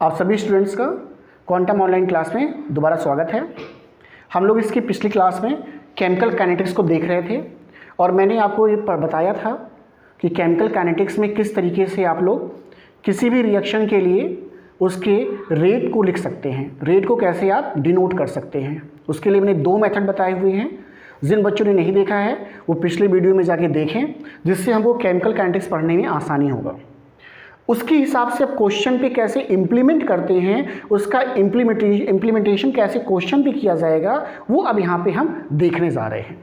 आप सभी स्टूडेंट्स का क्वांटम ऑनलाइन क्लास में दोबारा स्वागत है। हम लोग इसकी पिछली क्लास में केमिकल काइनेटिक्स को देख रहे थे और मैंने आपको ये बताया था कि केमिकल काइनेटिक्स में किस तरीके से आप लोग किसी भी रिएक्शन के लिए उसके रेट को लिख सकते हैं, रेट को कैसे आप डिनोट कर सकते हैं। उसके लिए मैंने दो मेथड बताए हुए हैं। जिन बच्चों ने नहीं देखा है वो पिछले वीडियो में जाके देखें, जिससे हमको केमिकल काइनेटिक्स पढ़ने में आसानी होगा। उसके हिसाब से आप क्वेश्चन पे कैसे इम्प्लीमेंट करते हैं, उसका इम्प्लीमेंटेशन कैसे क्वेश्चन पे किया जाएगा, वो अब यहाँ पे हम देखने जा रहे हैं।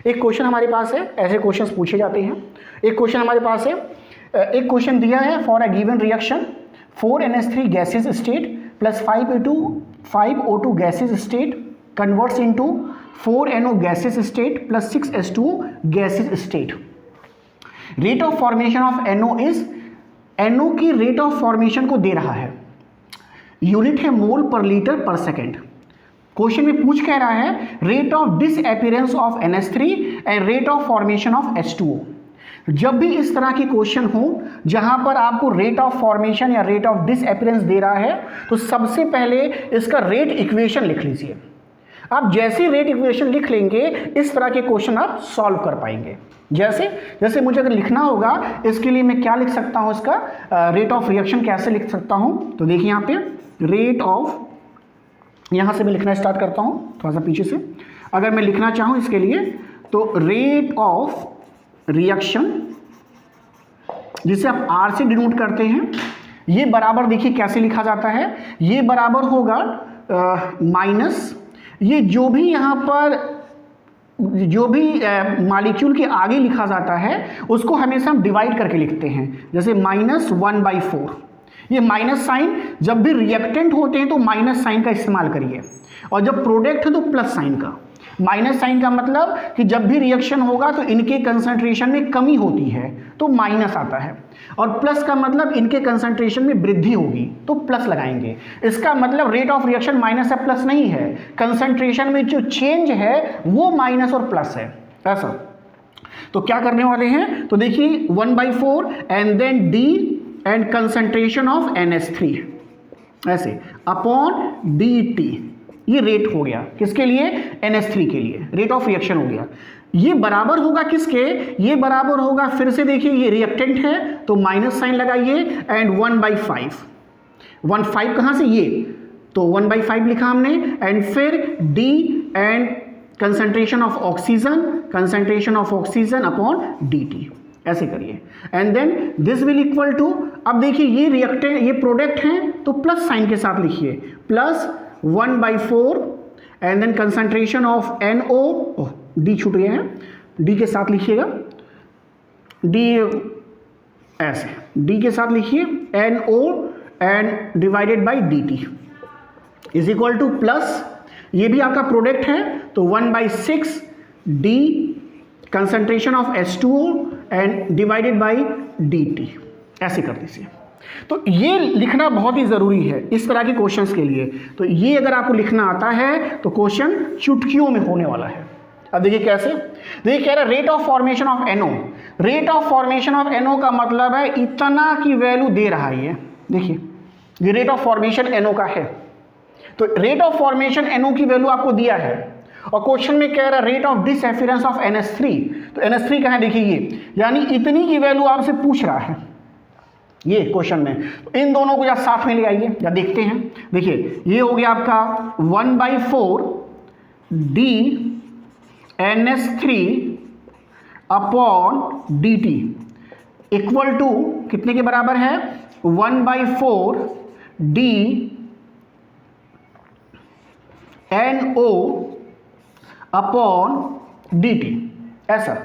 एक क्वेश्चन हमारे पास है, ऐसे क्वेश्चंस पूछे जाते हैं। एक क्वेश्चन हमारे पास है, एक क्वेश्चन दिया है for a given reaction 4NH3 gases state plus 5O2 gases state converts into 4NO gases state plus 6H2O gases state. Rate of formation of NO is, NO की रेट ऑफ फॉर्मेशन को दे रहा है, unit है मोल पर litre पर second. Question में पूछ कह रहा है rate of disappearance of NH3 and rate of formation of H2O। जब भी इस तरह की क्वेश्चन हो जहां पर आपको रेट ऑफ फॉर्मेशन या रेट ऑफ डिसअपीयरेंस दे रहा है, तो सबसे पहले इसका रेट इक्वेशन लिख लीजिए। आप जैसे रेट इक्वेशन लिख लेंगे इस तरह के क्वेश्चन आप सॉल्व कर पाएंगे। जैसे मुझे अगर लिखना होगा, इसके लिए मैं क्या लिख सकता हूँ, इसका रेट ऑफ रिएक्शन कैसे लिख सकता हूँ। तो देखिए यहाँ पे रेट ऑफ, यहाँ से मैं लिखना स्टार्ट करता हूँ थोड़ा सा पीछे से। अगर मैं लिखना चाहूँ इसके लिए तो रेट ऑफ रिएक्शन, जिसे आप R से डिनोट करते हैं, ये बराबर देखिए कैसे लिखा जाता है। ये बराबर होगा माइनस, ये जो भी यहाँ पर मॉलिक्यूल के आगे लिखा जाता है उसको हमेशा हम डिवाइड करके लिखते हैं। जैसे -1/4, ये माइनस साइन, जब भी रिएक्टेंट होते हैं तो माइनस साइन का इस्तेमाल करिए, और जब प्रोडक्ट है तो प्लस साइन का। माइनस साइन का मतलब कि जब भी रिएक्शन होगा तो इनके कंसंट्रेशन में कमी होती है तो माइनस आता है, और प्लस का मतलब इनके कंसंट्रेशन में वृद्धि होगी तो प्लस लगाएंगे। इसका मतलब रेट ऑफ रिएक्शन माइनस या प्लस नहीं है, कंसंट्रेशन में जो चेंज है वो माइनस और प्लस है, ऐसा। तो क्या करने वाले हैं, तो देखिए 1/4 and then D and concentration of NH3 ऐसे अपॉन DT। ये रेट हो गया किसके लिए, NH3 के लिए, रेट ऑफ रिएक्शन हो गया। ये बराबर होगा किसके, ये बराबर होगा, फिर से देखिए ये रिएक्टेंट है तो माइनस साइन लगाइए, एंड 1/5 कहाँ से, ये तो 1/5 लिखा हमने, एंड फिर D and concentration of oxygen upon DT, ऐसे करिए। And then this will equal to, अब देखिए ये रिएक्टेंट, ये प्रोडक्ट है तो प्लस साइन के साथ लिखिए, plus 1/4 and then concentration of NO, D छूट गया है, D के साथ लिखिएगा, D ऐसे, D के साथ लिखिए NO and divided by DT is equal two plus, ये भी आपका प्रोडक्ट है तो 1/6 D concentration of H2O and divided by DT, ऐसे कर दीजिए। तो ये लिखना बहुत ही ज़रूरी है इस तरह के क्वेश्चंस के लिए। तो ये अगर आपको लिखना आता है तो क्वेश्चन चुटकियों में होने वाला है। अब देखिए कैसे, देखिए कह रहा है rate of formation of NO। Rate of formation of NO का मतलब है इतना की वैल्यू दे रहा है। ये देखिए ये रेट ऑफ फॉर्मेशन NO का है, तो रेट ऑफ फॉर्मेशन NO की वैल्यू आपको दिया है, और क्वेश्चन में कह रहा है rate of disappearance of NH3। तो NH3 कहाँ है, देखिए ये, यानी इतनी की वैल्यू आपसे पूछ रहा है ये क्वेश्चन में। तो इन दोनों को या साथ में ले आइए या देखते हैं। देखिए ये हो गया आपका 1/4 D NH3 upon DT equal to कितने के बराबर है, 1/4 D NO अपॉन DT, ऐसा।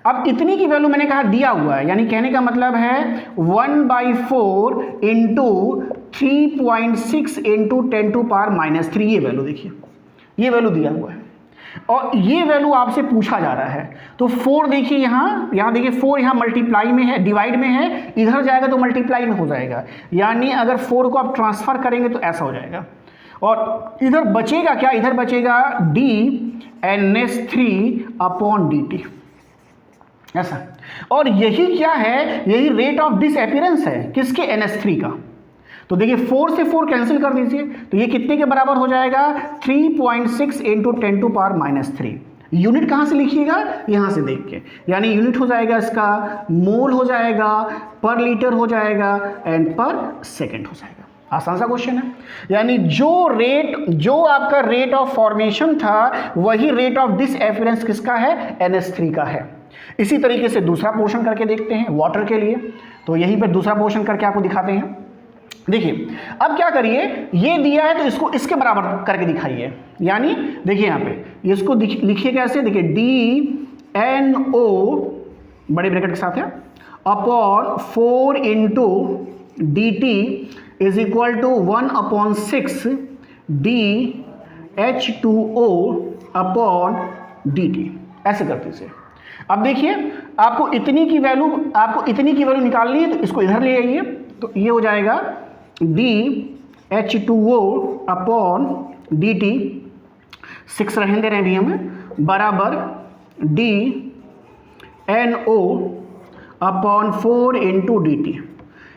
अब इतनी की वैल्यू मैंने कहा दिया हुआ है, यानी कहने का मतलब है 1/4 इंटू 3.6 इंटू 10⁻⁻3, ये वैल्यू देखिए, ये वैल्यू दिया हुआ है और ये वैल्यू आपसे पूछा जा रहा है। तो 4 देखिए यहाँ देखिए 4 यहाँ मल्टीप्लाई में है, डिवाइड में है, इधर जाएगा तो मल्टीप्लाई में हो जाएगा, यानी अगर 4 को आप ट्रांसफर करेंगे तो ऐसा हो जाएगा, और इधर बचेगा क्या, इधर बचेगा D NH3 अपॉन DT, ऐसा। और यही क्या है, यही रेट ऑफ डिसअपीयरेंस है किसके, NH3 का। तो देखिए 4 से 4 कैंसिल कर दीजिए, तो ये कितने के बराबर हो जाएगा 3.6 इंटू 10⁻³ यूनिट कहाँ से लिखिएगा, यहाँ से देख के, यानी यूनिट हो जाएगा इसका मोल हो जाएगा, पर लीटर हो जाएगा एंड पर सेकंड हो जाएगा। आसान सा क्वेश्चन है। यानी जो आपका रेट ऑफ फॉर्मेशन था वही रेट ऑफ डिसएफिरेंस किसका है, NH3 का है। इसी तरीके से दूसरा पोर्शन करके देखते हैं वाटर के लिए, तो यहीं पर दूसरा पोर्शन करके आपको दिखाते हैं। देखिए अब क्या करिए, ये दिया है तो इसको इसके बराबर करके दिखाइए। यानी देखिए यहाँ पे इसको लिखिए कैसे, देखिए DNO बड़े ब्रैकेट के साथ है upon 4 into DT is equal to 1/6 DH2O upon DT, ऐसे करते से। अब देखिए आपको इतनी की वैल्यू निकालनी है, तो इसको इधर ले आइए, तो ये हो जाएगा DH2O अपॉन DT, 6 रहने दे रहे हैं अभी हमें, बराबर DNO अपॉन 4 इंटू DT।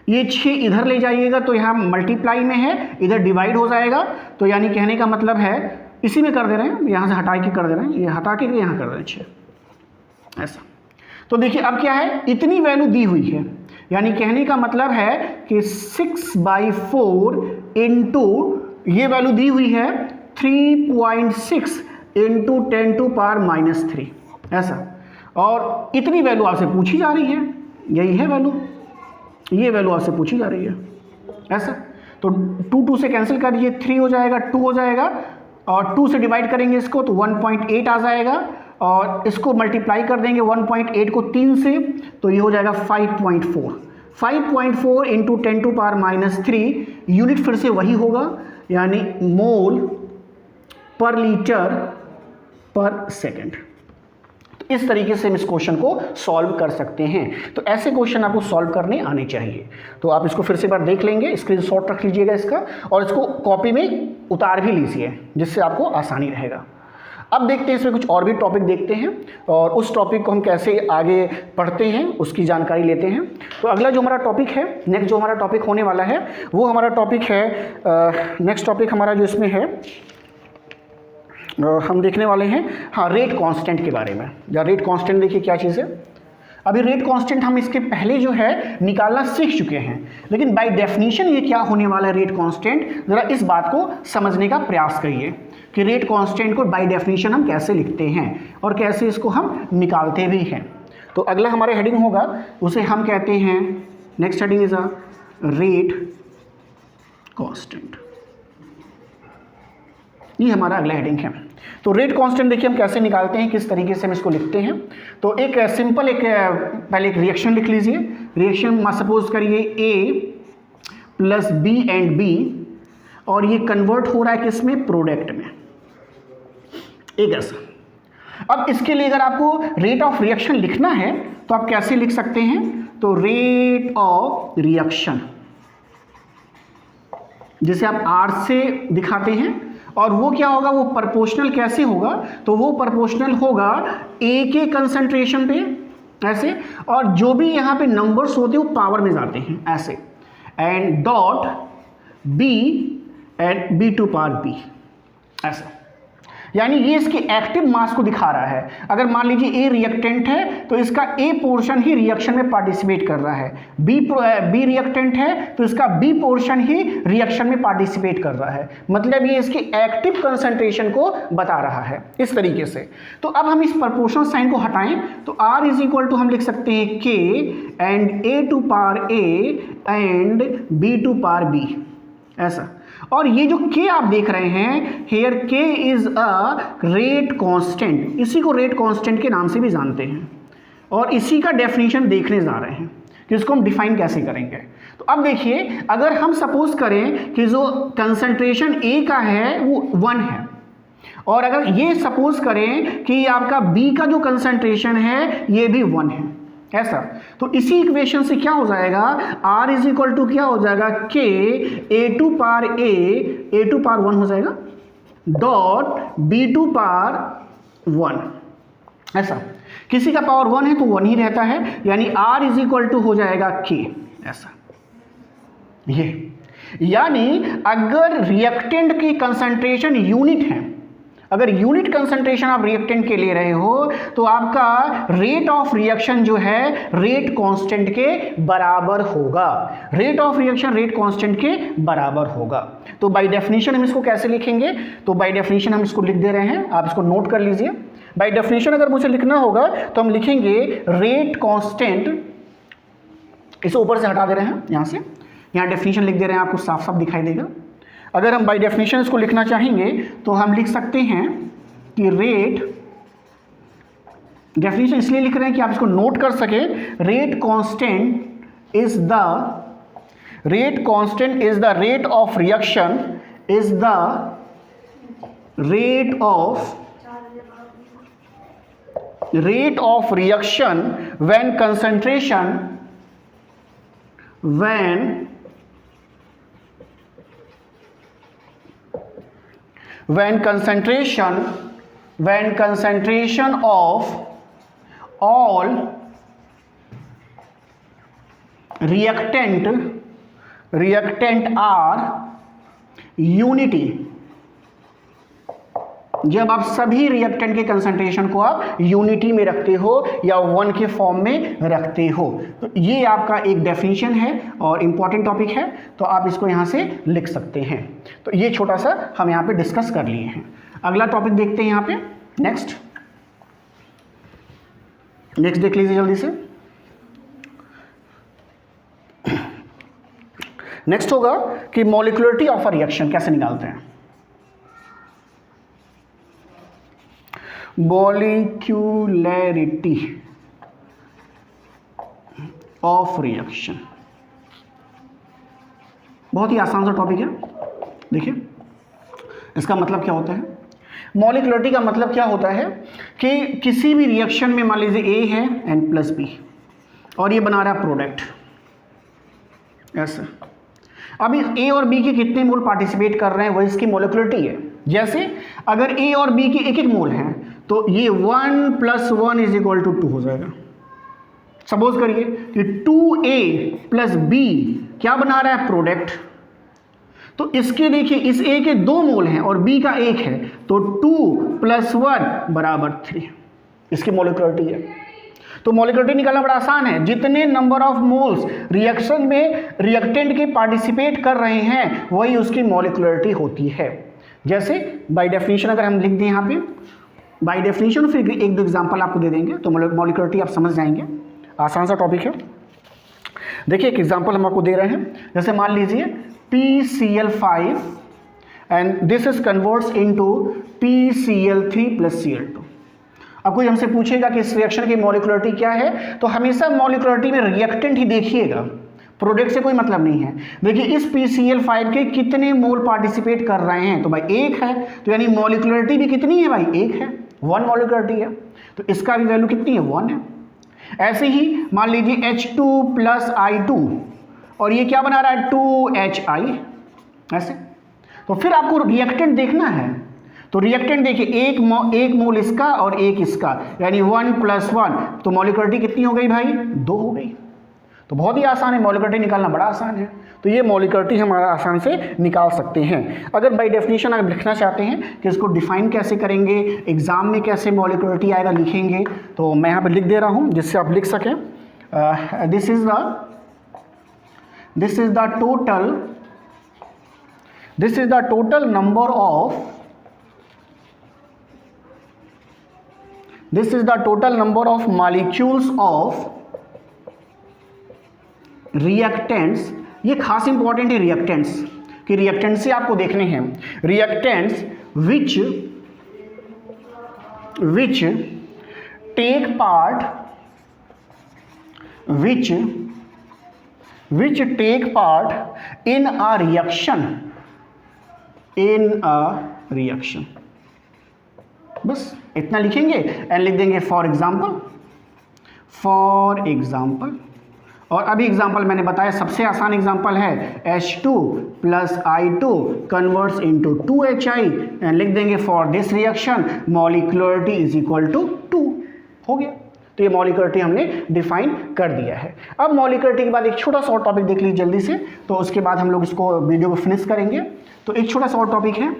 ये 6 इधर ले जाइएगा तो यहाँ मल्टीप्लाई में है, इधर डिवाइड हो जाएगा, तो यानी कहने का मतलब है इसी में कर दे रहे हैं, यहाँ से हटा के कर दे रहे हैं, ये हटा के यहाँ कर दे रहे हैं 6, ऐसा। तो देखिए अब क्या है, इतनी वैल्यू दी हुई है, यानी कहने का मतलब है कि 6/4 इंटू ये वैल्यू दी हुई है 3.6 इंटू 10⁻³ ऐसा, और इतनी वैल्यू आपसे पूछी जा रही है, यही है वैल्यू, ये वैल्यू आपसे पूछी जा रही है ऐसा। तो 2 से कैंसिल कर दीजिए, 3 हो जाएगा, 2 हो जाएगा, और 2 से डिवाइड करेंगे इसको तो 1.8 आ जाएगा, और इसको मल्टीप्लाई कर देंगे 1.8 को 3 से, तो ये हो जाएगा 5.4 इंटू 10⁻³ यूनिट फिर से वही होगा, यानी मोल पर लीटर पर सेकंड। तो इस तरीके से हम इस क्वेश्चन को सॉल्व कर सकते हैं। तो ऐसे क्वेश्चन आपको सॉल्व करने आने चाहिए। तो आप इसको फिर से एक बार देख लेंगे, स्क्रीनशॉट रख लीजिएगा इसका, और इसको कॉपी में उतार भी लीजिए, जिससे आपको आसानी रहेगा। अब देखते हैं इसमें कुछ और भी टॉपिक देखते हैं, और उस टॉपिक को हम कैसे आगे पढ़ते हैं उसकी जानकारी लेते हैं। तो अगला जो हमारा टॉपिक है, नेक्स्ट जो हमारा टॉपिक होने वाला है, वो हमारा टॉपिक है, नेक्स्ट टॉपिक हमारा जो इसमें है हम देखने वाले हैं, हाँ, रेट कांस्टेंट के बारे में। या रेट कांस्टेंट देखिए क्या चीज़ है। अभी रेट कांस्टेंट हम इसके पहले जो है निकालना सीख चुके हैं, लेकिन बाय डेफिनेशन ये क्या होने वाला है रेट कांस्टेंट, ज़रा इस बात को समझने का प्रयास करिए कि रेट कांस्टेंट को बाय डेफिनेशन हम कैसे लिखते हैं और कैसे इसको हम निकालते भी हैं। तो अगला हमारे हेडिंग होगा, उसे हम कहते हैं, next heading is a rate constant. ये हमारा अगला हेडिंग है। तो रेट कांस्टेंट देखिए हम कैसे निकालते हैं, किस तरीके से हम इसको लिखते हैं। तो एक सिंपल पहले एक रिएक्शन लिख लीजिए। रिएक्शन सपोज करिए A plus B and B, और ये कन्वर्ट हो रहा है किसमें, प्रोडक्ट में, एक ऐसा। अब इसके लिए अगर आपको रेट ऑफ रिएक्शन लिखना है तो आप कैसे लिख सकते हैं, तो रेट ऑफ रिएक्शन जिसे आप R से दिखाते हैं, और वो क्या होगा, वो प्रोपोर्शनल कैसे होगा, तो वो प्रोपोर्शनल होगा A के कंसंट्रेशन पे ऐसे, और जो भी यहाँ पे नंबर्स होते हैं वो पावर में जाते हैं ऐसे, and dot B and B⁴ ऐसा। यानी ये इसके एक्टिव मास को दिखा रहा है। अगर मान लीजिए A रिएक्टेंट है तो इसका A पोर्शन ही रिएक्शन में पार्टिसिपेट कर रहा है, B रिएक्टेंट है तो इसका B पोर्शन ही रिएक्शन में पार्टिसिपेट कर रहा है, मतलब ये इसके एक्टिव कंसंट्रेशन को बता रहा है इस तरीके से। तो अब हम इस प्रोपोर्शनल साइन को हटाएं तो R इज इक्वल टू हम लिख सकते हैं K and A⁴A and B⁴B ऐसा। और ये जो K आप देख रहे हैं here, K is a rate constant, इसी को रेट कांस्टेंट के नाम से भी जानते हैं, और इसी का डेफिनेशन देखने जा रहे हैं कि इसको हम डिफाइन कैसे करेंगे। तो अब देखिए, अगर हम सपोज करें कि जो कंसंट्रेशन A का है वो 1 है, और अगर ये सपोज करें कि आपका B का जो कंसंट्रेशन है ये भी 1 है ऐसा, तो इसी इक्वेशन से क्या हो जाएगा, R इज इक्वल टू क्या हो जाएगा, K A⁴1 हो जाएगा डॉट B⁴1 ऐसा। किसी का पावर 1 है तो 1 ही रहता है, यानी R इज इक्वल टू हो जाएगा K ऐसा। ये यानी अगर रिएक्टेंट की कंसंट्रेशन यूनिट है, अगर यूनिट कंसंट्रेशन आप रिएक्टेंट के ले रहे हो तो आपका रेट ऑफ रिएक्शन जो है रेट कांस्टेंट के बराबर होगा। Rate of reaction rate constant के बराबर होगा। तो बाय डेफिनेशन हम इसको कैसे लिखेंगे? तो बाय डेफिनेशन हम इसको लिख दे रहे हैं, आप इसको नोट कर लीजिए। बाय डेफिनेशन अगर मुझे लिखना होगा तो हम लिखेंगे रेट कांस्टेंट, इसे ऊपर से हटा दे रहे हैं, यहां से यहां डेफिनेशन लिख दे रहे हैं, आपको साफ साफ दिखाई देगा। अगर हम बाय डेफिनेशन इसको लिखना चाहेंगे तो हम लिख सकते हैं कि रेट, डेफिनेशन इसलिए लिख रहे हैं कि आप इसको नोट कर सके, rate constant is the rate of reaction, is the rate of reaction when concentration when concentration of all reactant are unity, जब आप सभी रिएक्टेंट के कंसंट्रेशन को आप यूनिटी में रखते हो या वन के फॉर्म में रखते हो। तो ये आपका एक डेफिनेशन है और इंपॉर्टेंट टॉपिक है, तो आप इसको यहां से लिख सकते हैं। तो ये छोटा सा हम यहां पे डिस्कस कर लिए हैं। अगला टॉपिक देखते हैं यहां पे, नेक्स्ट देख लीजिए जल्दी से। नेक्स्ट होगा कि मॉलिक्यूलरिटी ऑफ अ रिएक्शन कैसे निकालते हैं। मॉलिक्यूलरिटी ऑफ रिएक्शन बहुत ही आसान सा टॉपिक है। देखिए इसका मतलब क्या होता है, मॉलिक्यूलरिटी का मतलब क्या होता है कि किसी भी रिएक्शन में मान लीजिए ए है एन प्लस बी और ये बना रहा है प्रोडक्ट ऐसा। अब इस ए और बी के कितने मोल पार्टिसिपेट कर रहे हैं वो इसकी मॉलिक्यूलरिटी है। जैसे अगर ए और बी के एक एक मोल हैं तो ये 1 + 1 = 2 हो जाएगा। सपोज करिए कि 2a + b क्या बना रहा है, प्रोडक्ट। तो इसके देखिए इस a के 2 मोल हैं और b का 1 है, तो 2 + 1 = 3 इसकी मॉलिक्यूलरिटी है। तो मॉलिक्यूलरिटी निकालना बड़ा आसान है, जितने नंबर ऑफ मोल्स रिएक्शन में रिएक्टेंट के पार्टिसिपेट कर रहे हैं वही उसकी मॉलिक्यूलरिटी होती है। जैसे बाय डेफिनेशन अगर हम लिख दें यहाँ पे बाय डेफिनेशन, फिर एक दो एग्जांपल आपको दे देंगे तो मॉलिक्यूलरिटी आप समझ जाएंगे। आसान सा टॉपिक है। देखिए एक एग्जांपल हम आपको दे रहे हैं, जैसे मान लीजिए PCl5 and this is converts into PCl3 + Cl2। अब कोई हमसे पूछेगा कि इस रिएक्शन की मॉलिक्यूलरिटी क्या है, तो हमेशा मॉलिक्यूलरिटी में रिएक्टेंट ही देखिएगा, प्रोडक्ट से कोई मतलब नहीं है। देखिए इस PCl5 के कितने मोल पार्टिसिपेट कर रहे हैं, तो भाई 1 है, तो यानी मॉलिक्यूलरिटी भी कितनी है भाई, 1 है, 1 मॉलिक्यूलरिटी है, तो इसका भी वैल्यू कितनी है, 1 है। ऐसे ही मान लीजिए H2 + I2 और ये क्या बना रहा है, 2HI ऐसे। तो फिर आपको रिएक्टेंट देखना है, तो रिएक्टेंट देखिए एक मोल इसका और एक इसका, यानी 1 + 1, तो मॉलिक्यूलरिटी कितनी हो गई भाई, 2 हो गई। तो बहुत ही आसान है, मॉलिक्यूलरिटी निकालना बड़ा आसान है। तो ये मॉलिक्यूलरिटी हमारा आसान से निकाल सकते हैं। अगर बाय डेफिनेशन अगर लिखना चाहते हैं कि इसको डिफाइन कैसे करेंगे, एग्जाम में कैसे मॉलिक्यूलरिटी आएगा लिखेंगे, तो मैं यहाँ पे लिख दे रहा हूँ जिससे आप लिख सकें। This is the total number of molecules of reactants. ये खास इंपॉर्टेंट है रिएक्टेंट्स, कि रिएक्टेंट्स से आपको देखने हैं, reactants which take part in a reaction. बस इतना लिखेंगे एंड लिख देंगे फॉर एग्जाम्पल। और अभी एग्जाम्पल मैंने बताया सबसे आसान एग्जाम्पल है H2 + I2 converts into 2HI and लिख देंगे फॉर दिस रिएक्शन मॉलिक्यूलरिटी = 2 हो गया। तो ये मॉलिक्युलरिटी हमने डिफाइन कर दिया है। अब मॉलिक्युलरिटी के बाद एक छोटा सा और टॉपिक देख लीजिए जल्दी से, तो उसके बाद हम लोग इसको वीडियो को फिनिश करेंगे। तो एक छोटा सा और टॉपिक है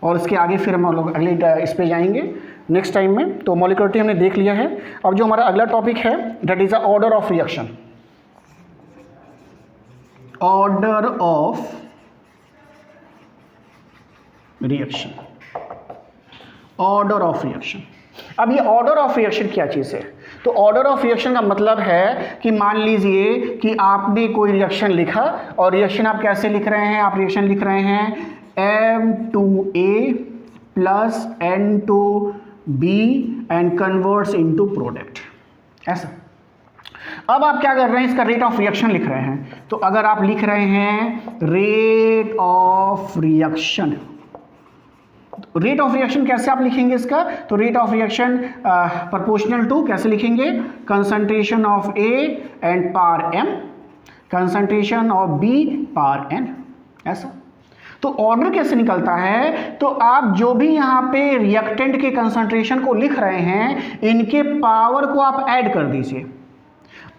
और इसके आगे फिर हम लोग अगले इस पे जाएंगे नेक्स्ट टाइम में। तो मॉलिक्युलरिटी हमने देख लिया है। अब जो हमारा अगला टॉपिक है that is the order of reaction. Order of reaction, order of reaction. अब ये ऑर्डर ऑफ रिएक्शन क्या चीज़ है? तो ऑर्डर ऑफ रिएक्शन का मतलब है कि मान लीजिए कि आपने कोई रिएक्शन लिखा और रिएक्शन आप कैसे लिख रहे हैं? आप रिएक्शन लिख रहे हैं M2A plus N2B and converts into product, ऐसा। अब आप क्या कर रहे हैं? इसका रेट ऑफ रिएक्शन लिख रहे हैं। तो अगर आप लिख रहे हैं rate of reaction, rate of reaction कैसे आप लिखेंगे इसका? तो rate of reaction proportional to कैसे लिखेंगे? Concentration of A and power M, concentration of B power N, ऐसा। तो ऑर्डर कैसे निकलता है? तो आप जो भी यहाँ पे रिएक्टेंट के कंसंट्रेशन को लिख रहे हैं, इनके पावर को आप ऐड कर दीजिए।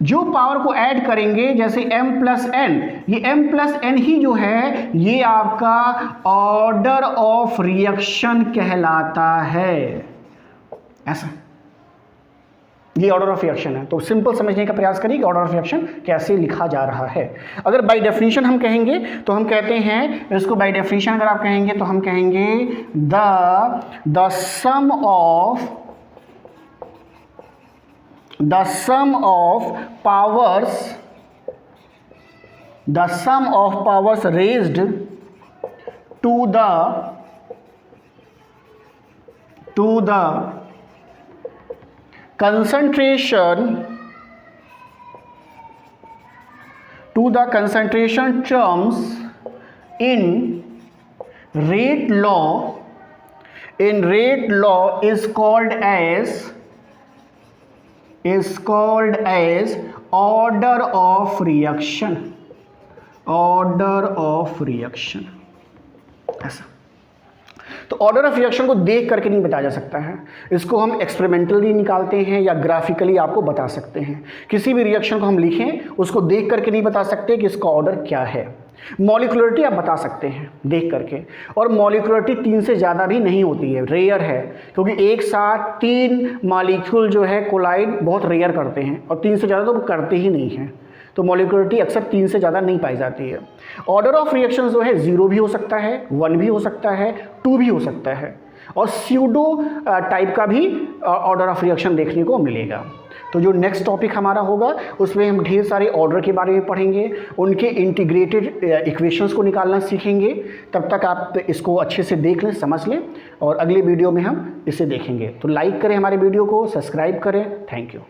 जो पावर को ऐड करेंगे, जैसे m प्लस एन, ये m प्लस एन ही जो है ये आपका ऑर्डर ऑफ रिएक्शन कहलाता है, ऐसा। ये ऑर्डर ऑफ रिएक्शन है। तो सिंपल समझने का प्रयास करिए कि ऑर्डर ऑफ रिएक्शन कैसे लिखा जा रहा है। अगर बाय डेफिनेशन हम कहेंगे तो हम कहते हैं इसको, बाय डेफिनेशन अगर आप कहेंगे तो हम कहेंगे the sum of powers raised to the concentration terms in rate law is called as order of reaction, ऐसा। तो ऑर्डर ऑफ रिएक्शन को देख करके नहीं बताया जा सकता है, इसको हम एक्सपेरिमेंटली निकालते हैं या ग्राफिकली आपको बता सकते हैं। किसी भी रिएक्शन को हम लिखें उसको देख करके नहीं बता सकते कि इसका ऑर्डर क्या है। मॉलिक्युलरिटी आप बता सकते हैं देख करके, और मॉलिक्युलरिटी 3 से ज़्यादा भी नहीं होती है, रेयर है, क्योंकि एक साथ 3 मॉलिक्यूल जो है कोलाइड बहुत रेयर करते हैं और 3 से ज़्यादा तो करते ही नहीं हैं। तो मॉलिक्युलरिटी अक्सर 3 से ज़्यादा नहीं पाई जाती है। ऑर्डर ऑफ रिएक्शन जो है 0 भी हो सकता है, 1 भी हो सकता है, 2 भी हो सकता है, और स्यूडो टाइप का भी ऑर्डर ऑफ रिएक्शन देखने को मिलेगा। तो जो नेक्स्ट टॉपिक हमारा होगा उसमें हम ढेर सारे ऑर्डर के बारे में पढ़ेंगे, उनके इंटीग्रेटेड इक्वेशंस को निकालना सीखेंगे। तब तक आप इसको अच्छे से देख लें, समझ लें, और अगले वीडियो में हम इसे देखेंगे। तो लाइक करें हमारे वीडियो को, सब्सक्राइब करें। Thank you.